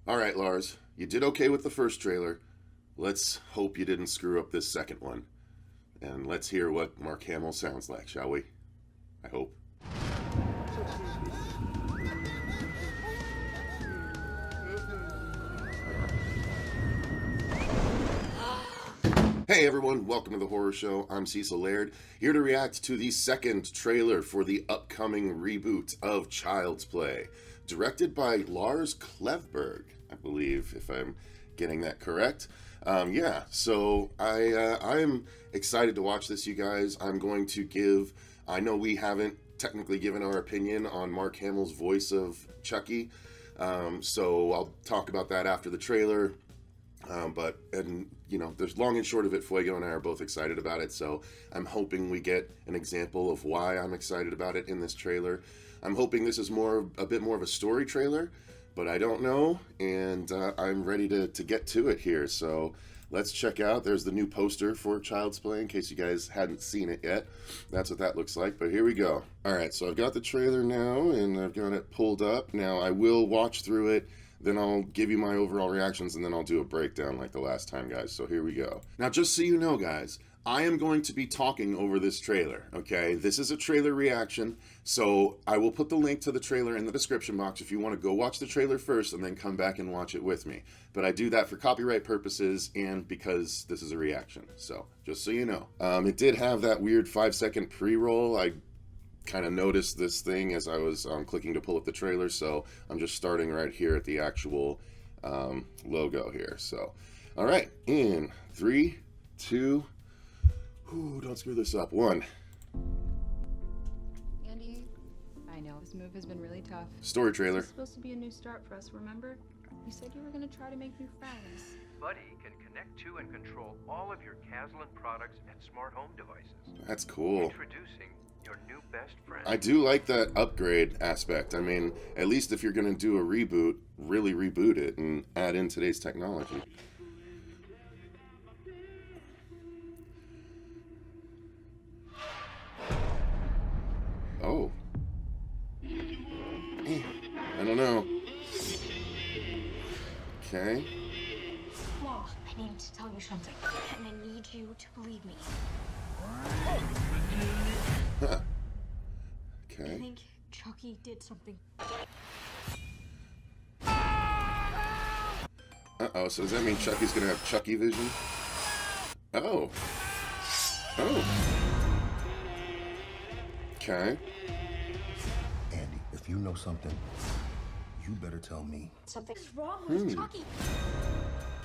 Alright, Lars, you did okay with the first trailer. Let's hope you didn't screw up this second one. And let's hear what Mark Hamill sounds like, shall we? I hope. Hey everyone, welcome to the Horror Show. I'm Cecil, Laird, here to react to the second trailer for the upcoming reboot of Child's Play, directed by Lars Klevberg, I believe, if I'm getting that correct. So I'm excited to watch this, you guys. I'm going to give, I know we haven't technically given our opinion on Mark Hamill's voice of Chucky, so I'll talk about that after the trailer. There's long and short of it, Fuego and I are both excited about it, so I'm hoping we get an example of why I'm excited about it in this trailer. I'm hoping this is a bit more of a story trailer, but I don't know, and I'm ready to get to it here, so let's check out. There's the new poster for Child's Play, in case you guys hadn't seen it yet. That's what that looks like, but here we go. Alright, so I've got the trailer now, and I've got it pulled up. Now, I will watch through it, then I'll give you my overall reactions, and then I'll do a breakdown like the last time, guys. So here we go. Now, just so you know, guys, I am going to be talking over this trailer, okay? This is a trailer reaction, so I will put the link to the trailer in the description box if you want to go watch the trailer first and then come back and watch it with me. But I do that for copyright purposes and because this is a reaction, so just so you know. It did have that weird 5-second pre-roll. I kind of noticed this thing as I was clicking to pull up the trailer, so I'm just starting right here at the actual logo here. So, all right, in 3, 2, don't screw this up. 1. Andy, I know this move has been really tough. Story trailer. It's supposed to be a new start for us, remember? You said you were going to try to make new friends. Buddy can connect to and control all of your Caslin products and smart home devices. That's cool. Introducing your new best friend. I do like that upgrade aspect. I mean, at least if you're going to do a reboot, really reboot it and add in today's technology. Oh. I don't know. Okay. Mom, I need to tell you something, and I need you to believe me. Huh. I Okay. think Chucky did something. Uh-oh, so does that mean Chucky's gonna have Chucky vision? Oh. Oh. Okay. Andy, if you know something, you better tell me. Something's wrong with Chucky.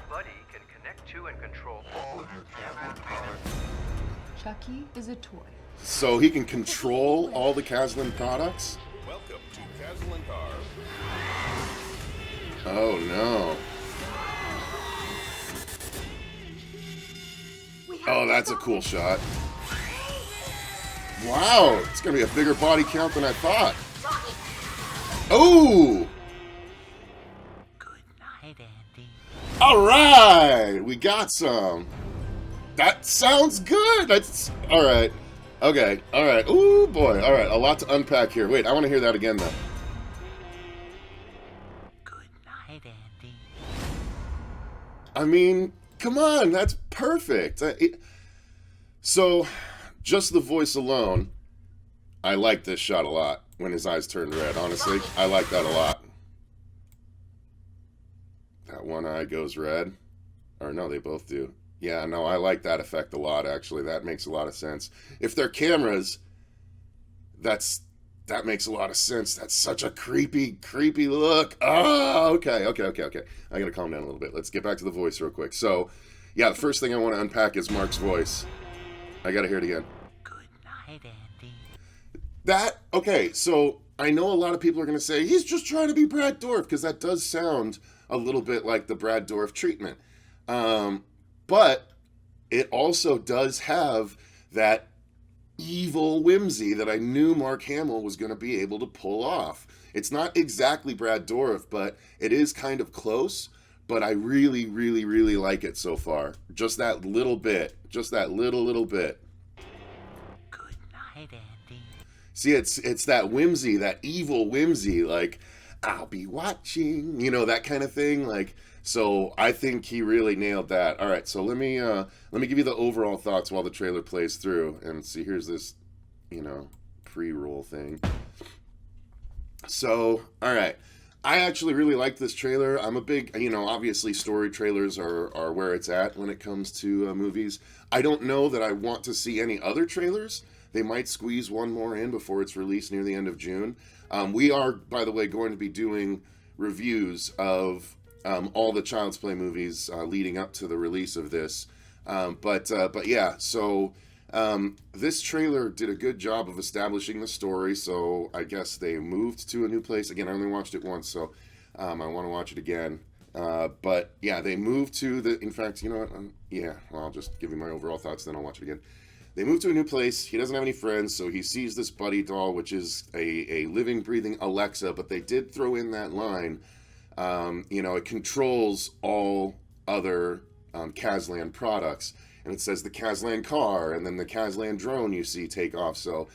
Buddy can connect to and control all of your Caslin products. Chucky is a toy. So he can control all the Caslin products? Welcome to Caslin Cars. Oh no. Oh, that's a cool shot. Wow, it's gonna be a bigger body count than I thought. Oh! Good night, Andy. Alright! We got some. That sounds good! That's alright. Okay, alright. Ooh boy. Alright, a lot to unpack here. Wait, I want to hear that again though. Good night, Andy. I mean, come on, that's perfect. So, just the voice alone, I like this shot a lot when his eyes turned red, honestly. I like that a lot. That one eye goes red. Or no, they both do. Yeah, no, I like that effect a lot, actually. That makes a lot of sense. If they're cameras, that makes a lot of sense. That's such a creepy look. Oh, okay. I gotta calm down a little bit. Let's get back to the voice real quick. So, yeah, the first thing I want to unpack is Mark's voice. I gotta hear it again. Good night, Andy. Okay, so I know a lot of people are gonna say, he's just trying to be Brad Dourif, because that does sound a little bit like the Brad Dourif treatment. But it also does have that evil whimsy that I knew Mark Hamill was going to be able to pull off. It's not exactly Brad Dourif, but it is kind of close. But I really, really, really like it so far. Just that little bit. Just that little bit. Good night, Andy. See, it's that whimsy, that evil whimsy. Like, I'll be watching, you know, that kind of thing. Like, so I think he really nailed that. All right, so let me give you the overall thoughts while the trailer plays through. And see, here's this, you know, pre-roll thing. So, all right. I actually really like this trailer. I'm a big, you know, obviously story trailers are where it's at when it comes to movies. I don't know that I want to see any other trailers. They might squeeze one more in before it's released near the end of June. We are, by the way, going to be doing reviews of all the Child's Play movies leading up to the release of this. But yeah, so this trailer did a good job of establishing the story. So I guess they moved to a new place. Again, I only watched it once, so I want to watch it again. But yeah, they moved to the. In fact, you know what? Yeah, well, I'll just give you my overall thoughts, then I'll watch it again. They move to a new place. He doesn't have any friends, so he sees this buddy doll, which is a living, breathing Alexa. But they did throw in that line. You know, it controls all other Kazlan products. And it says the Kazlan car, and then the Kazlan drone you see take off. So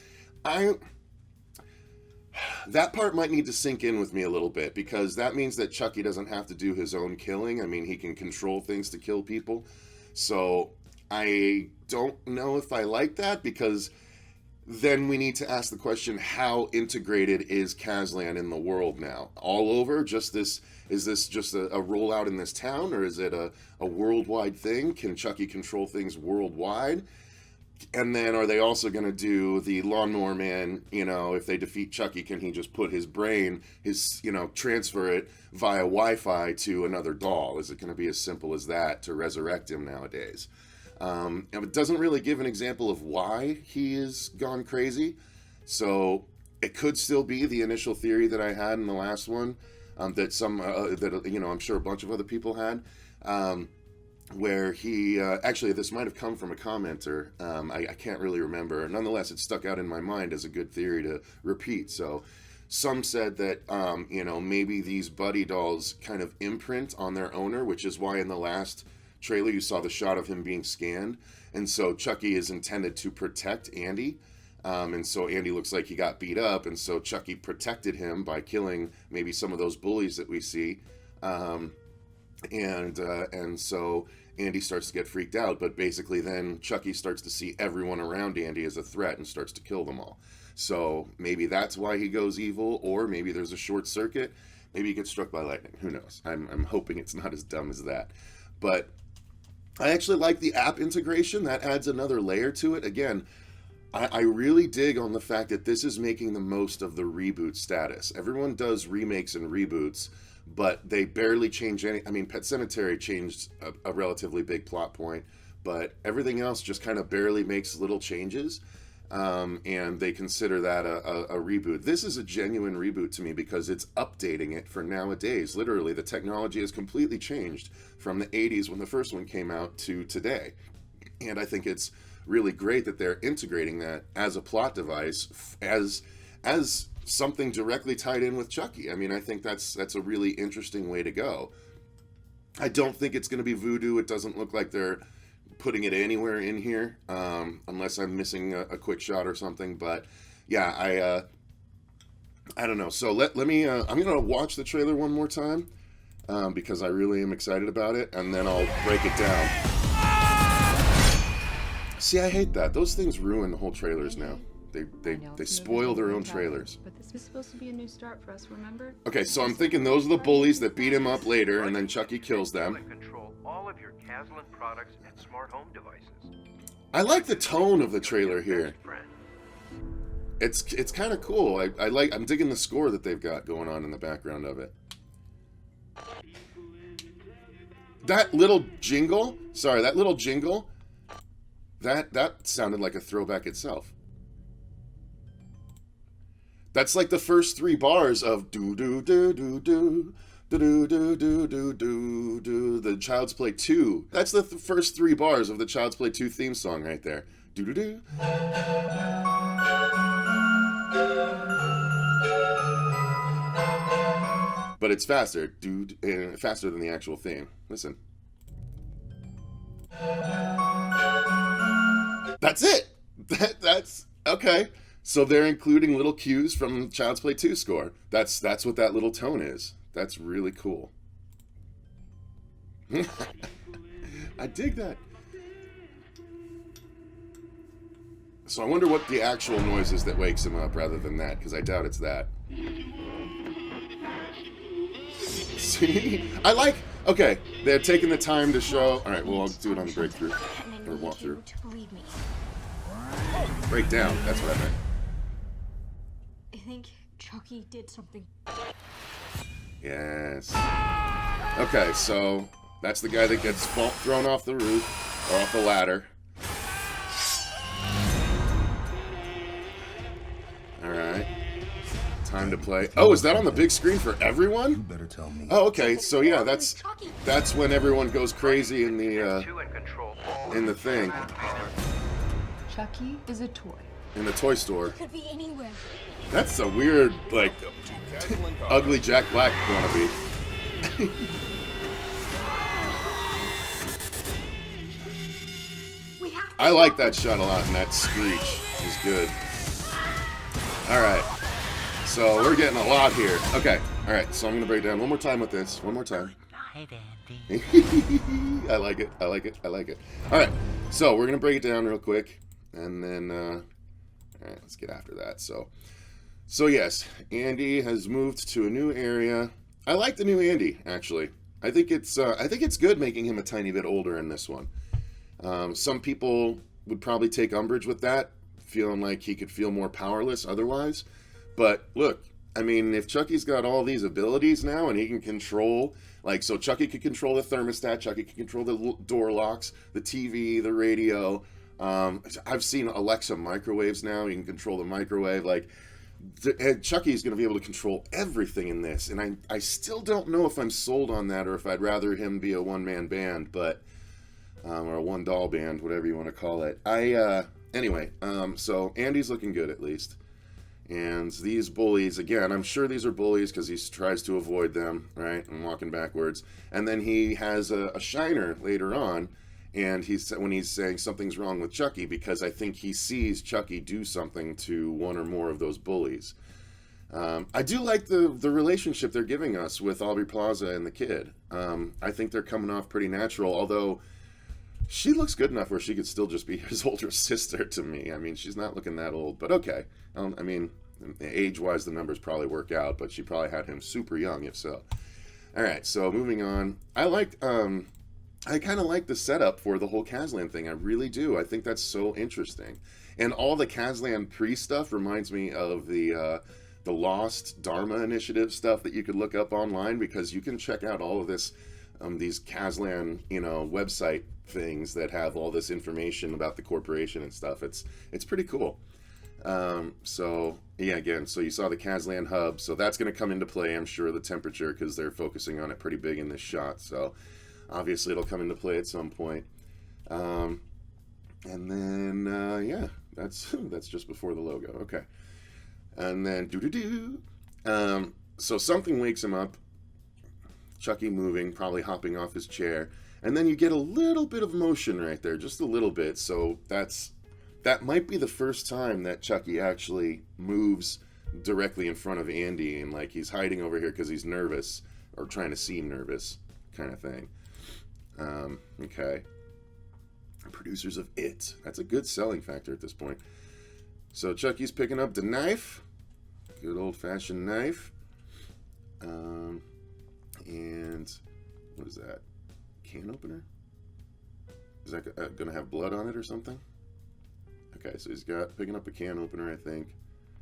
that part might need to sink in with me a little bit, because that means that Chucky doesn't have to do his own killing. I mean, he can control things to kill people. So I don't know if I like that, because then we need to ask the question, how integrated is Kazlan in the world now? All over? Just this? Is this just a rollout in this town, or is it a worldwide thing? Can Chucky control things worldwide? And then are they also going to do the Lawnmower Man, you know, if they defeat Chucky, can he just put his brain, you know, transfer it via Wi-Fi to another doll? Is it going to be as simple as that to resurrect him nowadays? It doesn't really give an example of why he is gone crazy. So it could still be the initial theory that I had in the last one, that you know, I'm sure a bunch of other people had, where he actually, this might have come from a commenter. I can't really remember. Nonetheless, it stuck out in my mind as a good theory to repeat. So some said that you know, maybe these buddy dolls kind of imprint on their owner, which is why in the last trailer you saw the shot of him being scanned, and so Chucky is intended to protect Andy. And so Andy looks like he got beat up, and so Chucky protected him by killing maybe some of those bullies that we see. And so Andy starts to get freaked out, but basically then Chucky starts to see everyone around Andy as a threat and starts to kill them all. So maybe that's why he goes evil, or maybe there's a short circuit. Maybe he gets struck by lightning. Who knows? I'm hoping it's not as dumb as that. But I actually like the app integration. That adds another layer to it. Again, I really dig on the fact that this is making the most of the reboot status. Everyone does remakes and reboots, but they barely change any. I mean, Pet Sematary changed a relatively big plot point, but everything else just kind of barely makes little changes, and they consider that a reboot. This is a genuine reboot to me, because it's updating it for nowadays. Literally, the technology has completely changed from the 80s when the first one came out to today, and I think it's really great that they're integrating that as a plot device, as something directly tied in with Chucky. I mean, I think that's a really interesting way to go. I don't think it's going to be voodoo. It doesn't look like they're putting it anywhere in here, unless I'm missing a quick shot or something. But yeah, I don't know. So let me. I'm gonna watch the trailer one more time, because I really am excited about it, and then I'll break it down. See, I hate that. Those things ruin the whole trailers now. They spoil their own trailers. But this is supposed to be a new start for us, remember? Okay, so I'm thinking those are the bullies that beat him up later, and then Chucky kills them. And control all of your Kazlan products and smart home devices. I like the tone of the trailer here. It's kind of cool. I'm digging the score that they've got going on in the background of it. That little jingle, that sounded like a throwback itself. That's like the first three bars of do do do do do do do do do do do the Child's Play 2. That's the first three bars of the Child's Play 2 theme song right there. Do do do. But it's faster, faster than the actual theme. Listen. That's it. That's okay. So they're including little cues from Child's Play 2 score. That's what that little tone is. That's really cool. I dig that. So I wonder what the actual noise is that wakes him up rather than that, because I doubt it's that. See? I like... Okay, they're taking the time to show... Alright, well, I'll do it on the breakthrough. Or walkthrough. Breakdown, that's what I meant. I think Chucky did something. Yes. Okay, so that's the guy that gets thrown off the roof, or off the ladder. Alright. Time to play. Oh, is that on the big screen for everyone? You better tell me. Oh, okay. So yeah, that's when everyone goes crazy in the thing. Chucky is a toy. In the toy store. Could be anywhere. That's a weird, like, ugly Jack Black wannabe. I like that shot a lot, and that screech is good. Alright. So, we're getting a lot here. Okay. Alright, so I'm going to break down one more time with this. One more time. Night, Andy. I like it. I like it. I like it. Alright. So, we're going to break it down real quick. And then, alright, let's get after that. So yes, Andy has moved to a new area. I like the new Andy, actually. I think it's good making him a tiny bit older in this one. Some people would probably take umbrage with that, feeling like he could feel more powerless otherwise. But look, I mean, if Chucky's got all these abilities now and he can control, like, so Chucky can control the thermostat, Chucky can control the door locks, the TV, the radio. I've seen Alexa microwaves now. You can control the microwave. Like, Chucky's going to be able to control everything in this. And I still don't know if I'm sold on that or if I'd rather him be a one-man band, but, or a one-doll band, whatever you want to call it. Anyway, so Andy's looking good at least. And these bullies, again, I'm sure these are bullies because he tries to avoid them, right? And walking backwards. And then he has a shiner later on. And when he's saying something's wrong with Chucky, because I think he sees Chucky do something to one or more of those bullies. I do like the relationship they're giving us with Aubrey Plaza and the kid. I think they're coming off pretty natural, although she looks good enough where she could still just be his older sister to me. I mean, she's not looking that old, but okay. I mean, age-wise, the numbers probably work out, but she probably had him super young, if so. All right, so moving on. I kind of like the setup for the whole Kazlan thing. I really do. I think that's so interesting. And all the Kazlan pre-stuff reminds me of the Lost Dharma Initiative stuff that you could look up online, because you can check out all of this, these Kazlan, website things that have all this information about the corporation and stuff. It's pretty cool. So yeah, again, so you saw the Kazlan hub, so that's going to come into play, I'm sure, the temperature, because they're focusing on it pretty big in this shot. So obviously it'll come into play at some point. And then yeah, that's just before the logo. Okay. And then so something wakes him up. Chucky moving, probably hopping off his chair. And then you get a little bit of motion right there, just a little bit. So that might be the first time that Chucky actually moves directly in front of Andy, and like he's hiding over here because he's nervous, or trying to seem nervous, kind of thing. Okay. Producers of It. That's a good selling factor at this point. So Chucky's picking up the knife. Good old-fashioned knife. And what is that? Can opener? Is that going to have blood on it or something? Okay, so he's picking up a can opener, I think.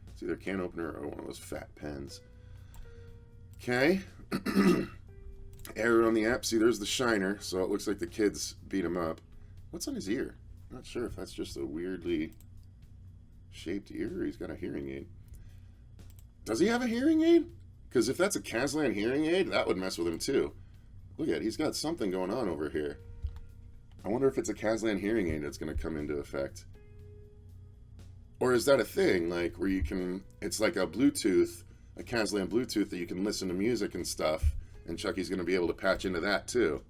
It's either a can opener or one of those fat pens. Okay. Error on the app. See, there's the shiner, so it looks like the kids beat him up. What's on his ear? I'm not sure if that's just a weirdly shaped ear or he's got a hearing aid. Does he have a hearing aid? Because if that's a Kazlan hearing aid, that would mess with him too. Look at it, he's got something going on over here. I wonder if it's a Kazlan hearing aid that's going to come into effect. Or is that a thing, like, where you can, it's like a Bluetooth, a Kazlan Bluetooth that you can listen to music and stuff, and Chucky's going to be able to patch into that too.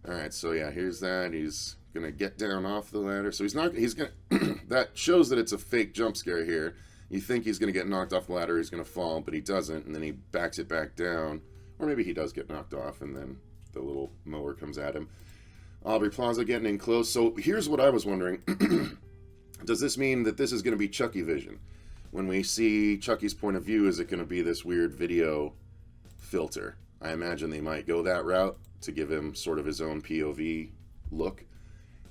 Alright, so yeah, here's that. He's going to get down off the ladder. So he's going to, that shows that it's a fake jump scare here. You think he's going to get knocked off the ladder, he's going to fall, but he doesn't, and then he backs it back down. Or maybe he does get knocked off, and then the little mower comes at him. Aubrey Plaza getting in close. So here's what I was wondering. Does this mean that this is going to be Chucky vision? When we see Chucky's point of view, is it going to be this weird video filter? I imagine they might go that route to give him sort of his own POV look.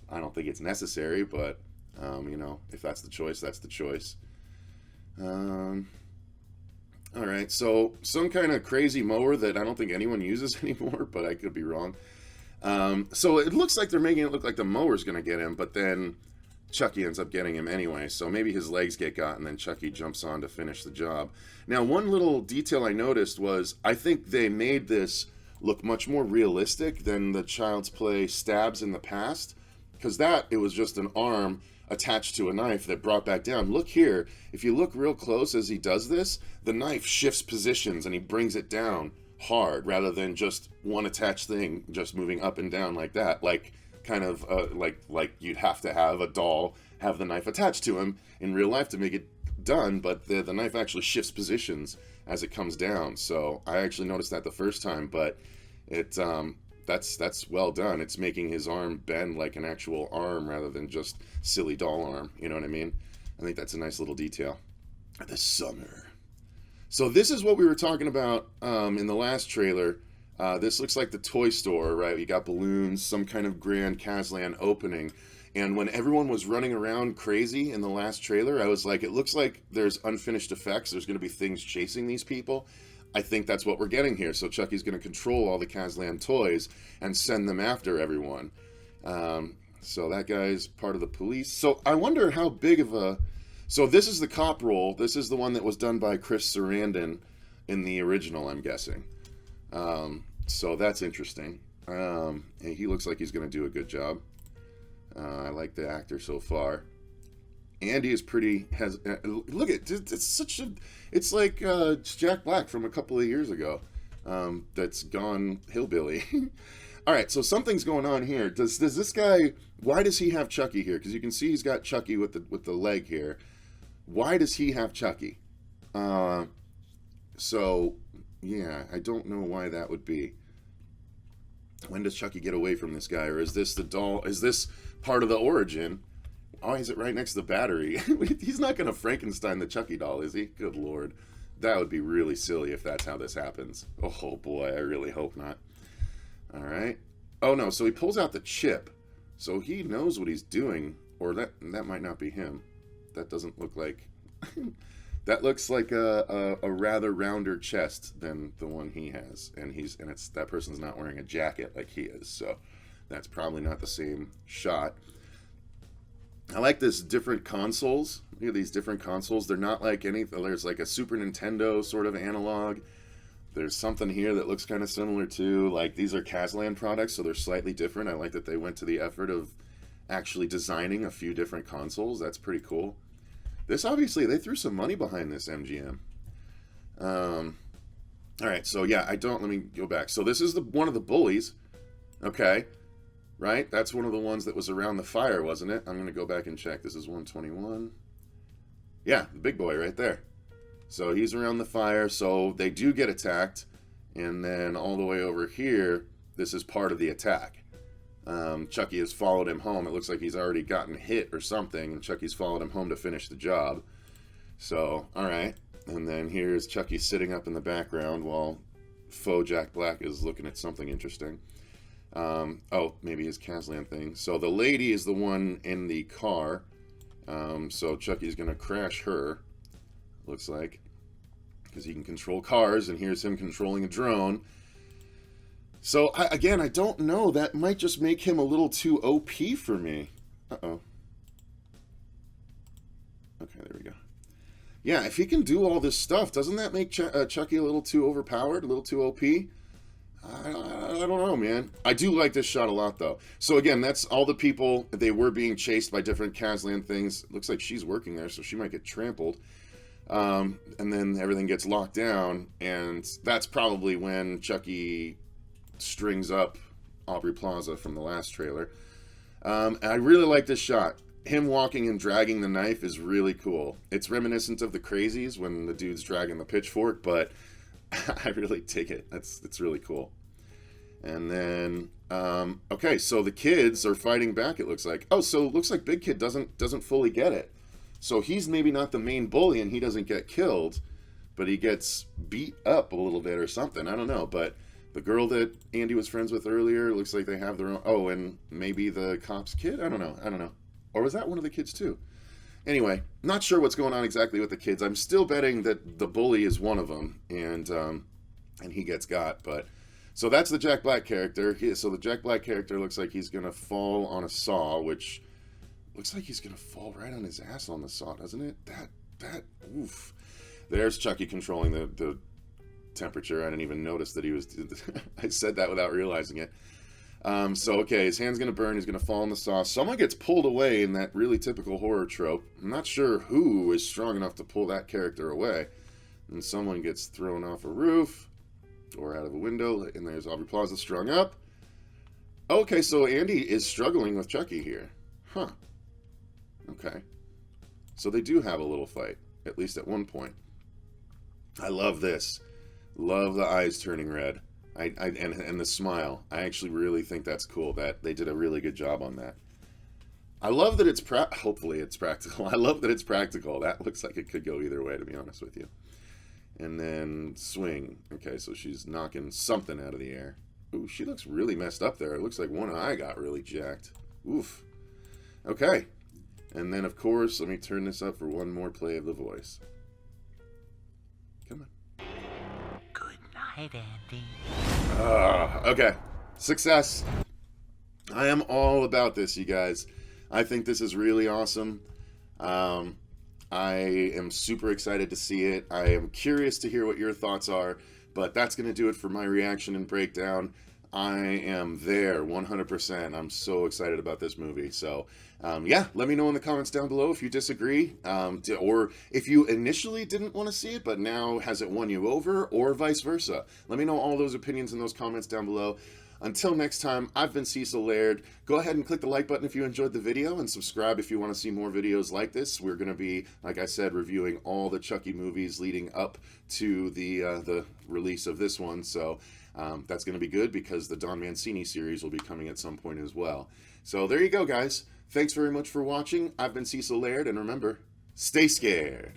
I don't think it's necessary, but, you know, if that's the choice, that's the choice. Alright, so some kind of crazy mower that I don't think anyone uses anymore, but I could be wrong. So it looks like they're making it look like the mower's going to get him, but then Chucky ends up getting him anyway. So maybe his legs get got and then Chucky jumps on to finish the job. Now, one little detail I noticed was I think they made this look much more realistic than the Child's Play stabs in the past. Because it was just an arm attached to a knife that brought back down. Look here, if you look real close as he does this, the knife shifts positions and he brings it down hard rather than just one attached thing just moving up and down like that. Like kind of like you'd have to have a doll have the knife attached to him in real life to make it done, but the knife actually shifts positions as it comes down. So I actually noticed that the first time, but it that's well done. It's making his arm bend like an actual arm rather than just silly doll arm. You know what I mean? I think that's a nice little detail. The summer. So this is what we were talking about in the last trailer. This looks like the toy store, right? You got balloons, some kind of grand Kazlan opening. And when everyone was running around crazy in the last trailer, I was like, it looks like there's unfinished effects. There's going to be things chasing these people. I think that's what we're getting here. So Chucky's going to control all the Kazlan toys and send them after everyone. So that guy's part of the police. So I wonder how big of a... So this is the cop role. This is the one that was done by Chris Sarandon in the original, I'm guessing. So that's interesting. And he looks like he's going to do a good job. I like the actor so far. Andy is pretty... look at it's such a... It's like Jack Black from a couple of years ago. That's gone hillbilly. All right, so something's going on here. Does this guy... Why does he have Chucky here? Because you can see he's got Chucky with the leg here. Why does he have Chucky? So, yeah, I don't know why that would be. When does Chucky get away from this guy? Or is this the doll? Is this part of the origin? Oh, is it right next to the battery? He's not going to Frankenstein the Chucky doll, is he? Good Lord. That would be really silly if that's how this happens. Oh, boy, I really hope not. All right. Oh, no, so he pulls out the chip. So he knows what he's doing. Or that might not be him. That doesn't look like... That looks like a rather rounder chest than the one he has. And it's that person's not wearing a jacket like he is. So that's probably not the same shot. I like this different consoles. Look at these different consoles. They're not like anything. There's like a Super Nintendo sort of analog. There's something here that looks kind of similar to, like, these are Kazlan products, so they're slightly different. I like that they went to the effort of actually designing a few different consoles. That's pretty cool. This, obviously, they threw some money behind this MGM. All right, so yeah, let me go back. So this is one of the bullies. Okay. Right? That's one of the ones that was around the fire, wasn't it? I'm going to go back and check. This is 121. Yeah, the big boy right there. So he's around the fire, so they do get attacked. And then all the way over here, this is part of the attack. Chucky has followed him home. It looks like he's already gotten hit or something, and Chucky's followed him home to finish the job. So, alright. And then here's Chucky sitting up in the background while faux Jack Black is looking at something interesting. Oh, maybe his Kazlan thing. So the lady is the one in the car. So Chucky's going to crash her, looks like. Because he can control cars, and here's him controlling a drone. So, again, I don't know. That might just make him a little too OP for me. Uh-oh. Okay, there we go. Yeah, if he can do all this stuff, doesn't that make Chucky a little too overpowered, a little too OP? I don't know, man. I do like this shot a lot, though. So, again, that's all the people. They were being chased by different Kazlan things. Looks like she's working there, so she might get trampled. And then everything gets locked down, and that's probably when Chucky strings up Aubrey Plaza from the last trailer. I really like this shot. him walking and dragging the knife is really cool. It's reminiscent of the Crazies when the dude's dragging the pitchfork, but I really dig it. It's really cool. And then, okay, so the kids are fighting back, it looks like. Oh, so it looks like Big Kid doesn't fully get it. So he's maybe not the main bully and he doesn't get killed, but he gets beat up a little bit or something. I don't know, but the girl that Andy was friends with earlier, looks like they have their own... Oh, and maybe the cop's kid? I don't know. Or was that one of the kids too? Anyway, not sure what's going on exactly with the kids. I'm still betting that the bully is one of them, and he gets got, but... So that's the Jack Black character. So the Jack Black character looks like he's going to fall on a saw, which looks like he's going to fall right on his ass on the saw, doesn't it? Oof. There's Chucky controlling the temperature. I didn't even notice that he was... I said that without realizing it. So, okay, his hand's going to burn. He's going to fall on the saw. Someone gets pulled away in that really typical horror trope. I'm not sure who is strong enough to pull that character away. And someone gets thrown off a roof or out of a window, and there's Aubrey Plaza strung up. Okay, so Andy is struggling with Chucky here. Huh. Okay. So they do have a little fight, at least at one point. I love this. Love the eyes turning red. And the smile. I actually really think that's cool. That they did a really good job on that. I love that it's hopefully it's practical. I love that it's practical. That looks like it could go either way, to be honest with you. And then swing. Okay, so she's knocking something out of the air. Ooh, she looks really messed up there. It looks like one eye got really jacked. Oof. Okay. And then, of course, let me turn this up for one more play of the voice. Come on. Good night, Andy. Okay. Success. I am all about this, you guys. I think this is really awesome. I am super excited to see it. I am curious to hear what your thoughts are, but that's going to do it for my reaction and breakdown. I am there 100%. I'm so excited about this movie. So, yeah, let me know in the comments down below if you disagree, or if you initially didn't want to see it, but now has it won you over, or vice versa. Let me know all those opinions in those comments down below. Until next time, I've been Cecil Laird. Go ahead and click the like button if you enjoyed the video, and subscribe if you want to see more videos like this. We're going to be, like I said, reviewing all the Chucky movies leading up to the release of this one. So that's going to be good because the Don Mancini series will be coming at some point as well. So there you go, guys. Thanks very much for watching. I've been Cecil Laird, and remember, stay scared.